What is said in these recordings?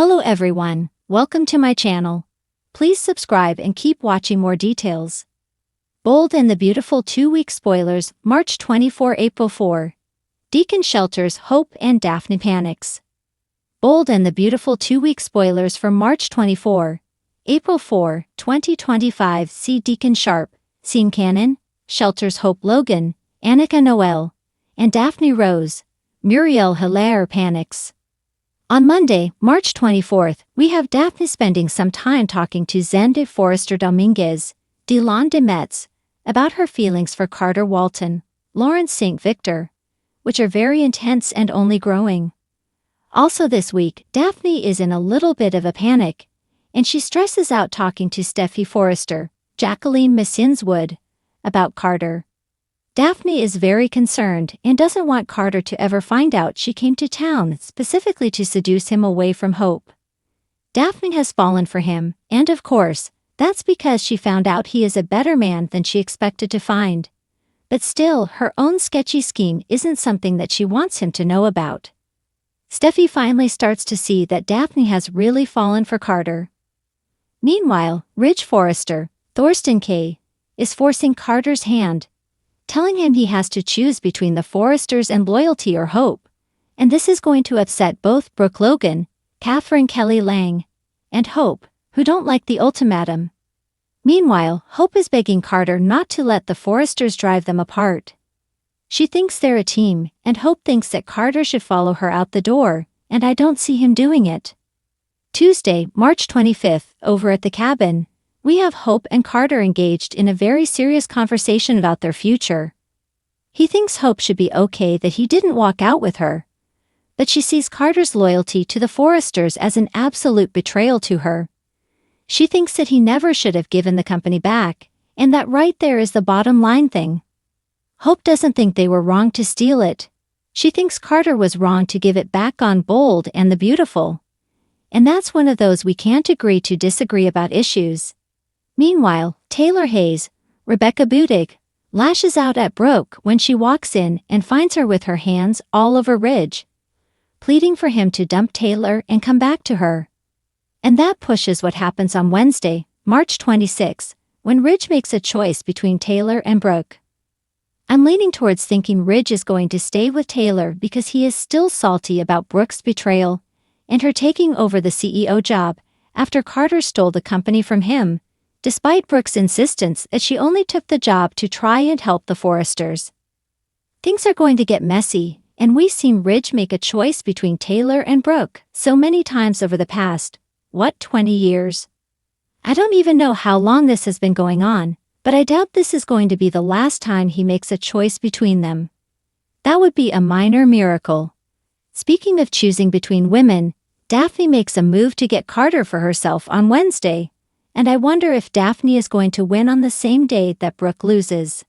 Hello everyone, welcome to my channel. Please subscribe and keep watching more details. Bold and the Beautiful 2-week spoilers, March 24 April 4. Deacon shelters Hope and Daphne panics. Bold and the Beautiful 2-week spoilers for March 24, April 4, 2025 see Deacon Sharp, Scene Cannon, shelters Hope Logan, Annika Noel, and Daphne Rose, Muriel Hilaire panics. On Monday, March 24th, we have Daphne spending some time talking to Zende Forrester Dominguez, Delon de Metz, about her feelings for Carter Walton, Lawrence St. Victor, which are very intense and only growing. Also this week, Daphne is in a little bit of a panic, and she stresses out talking to Steffi Forrester, Jacqueline Missinswood, about Carter. Daphne is very concerned and doesn't want Carter to ever find out she came to town specifically to seduce him away from Hope. Daphne has fallen for him, and of course, that's because she found out he is a better man than she expected to find. But still, her own sketchy scheme isn't something that she wants him to know about. Steffi finally starts to see that Daphne has really fallen for Carter. Meanwhile, Ridge Forrester, Thorsten K., is forcing Carter's hand, telling him he has to choose between the Forresters and loyalty or hope, and this is going to upset both Brooke Logan, Catherine Kelly Lang, and Hope, who don't like the ultimatum. Meanwhile, Hope is begging Carter not to let the Forresters drive them apart. She thinks they're a team, and Hope thinks that Carter should follow her out the door, and I don't see him doing it. Tuesday, March 25th, over at the cabin, we have Hope and Carter engaged in a very serious conversation about their future. He thinks Hope should be okay that he didn't walk out with her, but she sees Carter's loyalty to the Forresters as an absolute betrayal to her. She thinks that he never should have given the company back, and that right there is the bottom line thing. Hope doesn't think they were wrong to steal it. She thinks Carter was wrong to give it back on Bold and the Beautiful. And that's one of those we can't agree to disagree about issues. Meanwhile, Taylor Hayes, Rebecca Budig, lashes out at Brooke when she walks in and finds her with her hands all over Ridge, pleading for him to dump Taylor and come back to her. And that pushes what happens on Wednesday, March 26, when Ridge makes a choice between Taylor and Brooke. I'm leaning towards thinking Ridge is going to stay with Taylor because he is still salty about Brooke's betrayal and her taking over the CEO job after Carter stole the company from him, despite Brooke's insistence that she only took the job to try and help the Forresters. Things are going to get messy, and we've seen Ridge make a choice between Taylor and Brooke so many times over the past, 20 years? I don't even know how long this has been going on, but I doubt this is going to be the last time he makes a choice between them. That would be a minor miracle. Speaking of choosing between women, Daphne makes a move to get Carter for herself on Wednesday, and I wonder if Daphne is going to win on the same day that Brooke loses.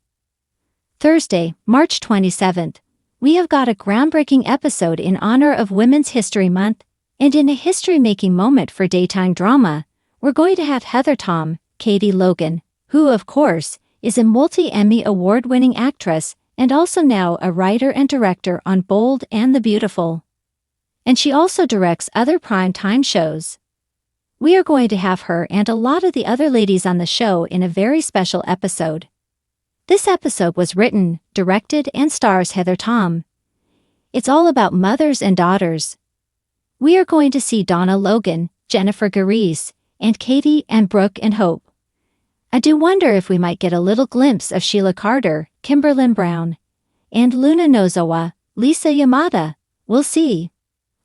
Thursday, March 27th, we have got a groundbreaking episode in honor of Women's History Month, and in a history-making moment for daytime drama, we're going to have Heather Tom, Katie Logan, who, of course, is a multi-Emmy award-winning actress and also now a writer and director on Bold and the Beautiful. And she also directs other prime-time shows. We are going to have her and a lot of the other ladies on the show in a very special episode. This episode was written, directed, and stars Heather Tom. It's all about mothers and daughters. We are going to see Donna Logan, Jennifer Gareis, and Katie and Brooke and Hope. I do wonder if we might get a little glimpse of Sheila Carter, Kimberlyn Brown, and Luna Nozawa, Lisa Yamada. We'll see.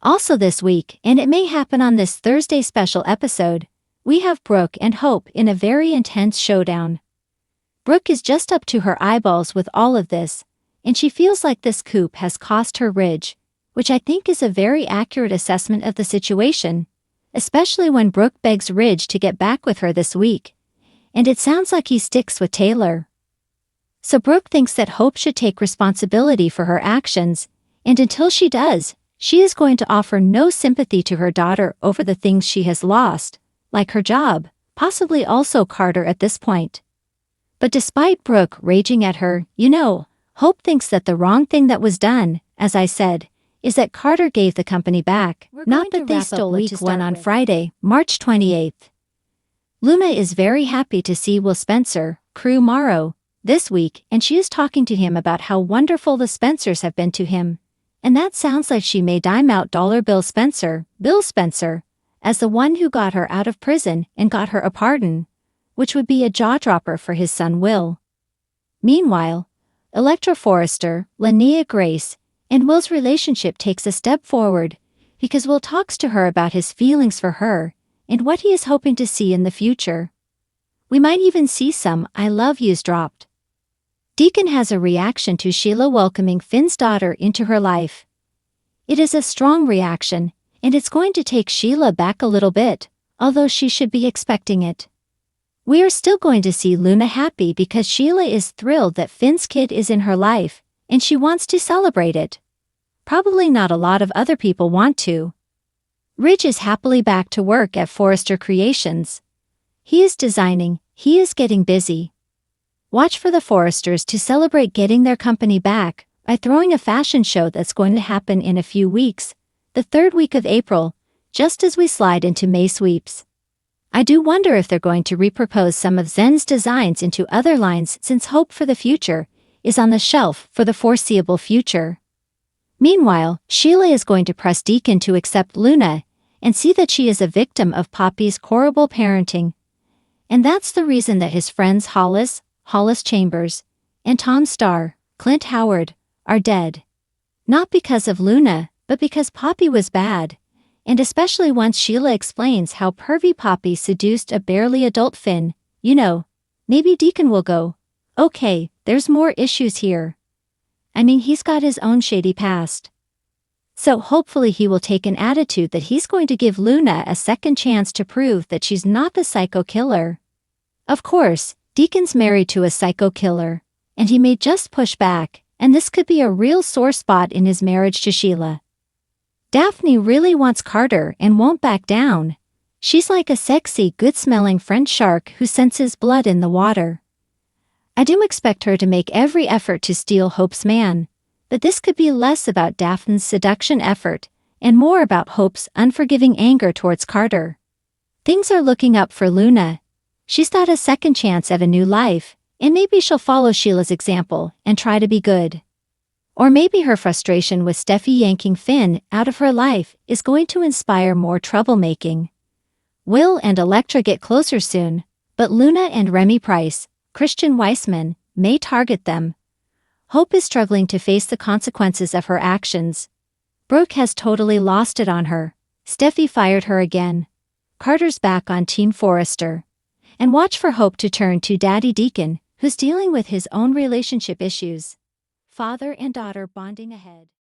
Also this week, and it may happen on this Thursday special episode, we have Brooke and Hope in a very intense showdown. Brooke is just up to her eyeballs with all of this, and she feels like this coup has cost her Ridge, which I think is a very accurate assessment of the situation, especially when Brooke begs Ridge to get back with her this week, and it sounds like he sticks with Taylor. So Brooke thinks that Hope should take responsibility for her actions, and until she does, she is going to offer no sympathy to her daughter over the things she has lost, like her job, possibly also Carter at this point. But despite Brooke raging at her, Hope thinks that the wrong thing that was done, as I said, is that Carter gave the company back, not that they stole it. Week 1 on Friday, March 28th. Luna is very happy to see Will Spencer, crew Morrow, this week, and she is talking to him about how wonderful the Spencers have been to him. And that sounds like she may dime out Bill Spencer, as the one who got her out of prison and got her a pardon, which would be a jaw-dropper for his son Will. Meanwhile, Electra Forrester, Linnea Grace, and Will's relationship takes a step forward, because Will talks to her about his feelings for her and what he is hoping to see in the future. We might even see some "I love yous" dropped. Deacon has a reaction to Sheila welcoming Finn's daughter into her life. It is a strong reaction, and it's going to take Sheila back a little bit, although she should be expecting it. We are still going to see Luna happy because Sheila is thrilled that Finn's kid is in her life, and she wants to celebrate it. Probably not a lot of other people want to. Ridge is happily back to work at Forrester Creations. He is designing, he is getting busy. Watch for the Forresters to celebrate getting their company back by throwing a fashion show that's going to happen in a few weeks, the 3rd week of April, just as we slide into May sweeps. I do wonder if they're going to repropose some of Zen's designs into other lines, since hope for the future is on the shelf for the foreseeable future. Meanwhile, Sheila is going to press Deacon to accept Luna and see that she is a victim of Poppy's horrible parenting. And that's the reason that his friends Hollis Chambers, and Tom Starr, Clint Howard, are dead. Not because of Luna, but because Poppy was bad, and especially once Sheila explains how pervy Poppy seduced a barely adult Finn, maybe Deacon will go, okay, there's more issues here. I mean, he's got his own shady past. So hopefully he will take an attitude that he's going to give Luna a second chance to prove that she's not the psycho killer. Of course, Deacon's married to a psycho killer, and he may just push back, and this could be a real sore spot in his marriage to Sheila. Daphne really wants Carter and won't back down. She's like a sexy, good-smelling French shark who senses blood in the water. I do expect her to make every effort to steal Hope's man, but this could be less about Daphne's seduction effort and more about Hope's unforgiving anger towards Carter. Things are looking up for Luna. She's got a second chance at a new life, and maybe she'll follow Sheila's example and try to be good. Or maybe her frustration with Steffi yanking Finn out of her life is going to inspire more troublemaking. Will and Electra get closer soon, but Luna and Remy Price, Christian Weissman, may target them. Hope is struggling to face the consequences of her actions. Brooke has totally lost it on her. Steffi fired her again. Carter's back on Team Forrester. And watch for Hope to turn to Daddy Deacon, who's dealing with his own relationship issues. Father and daughter bonding ahead.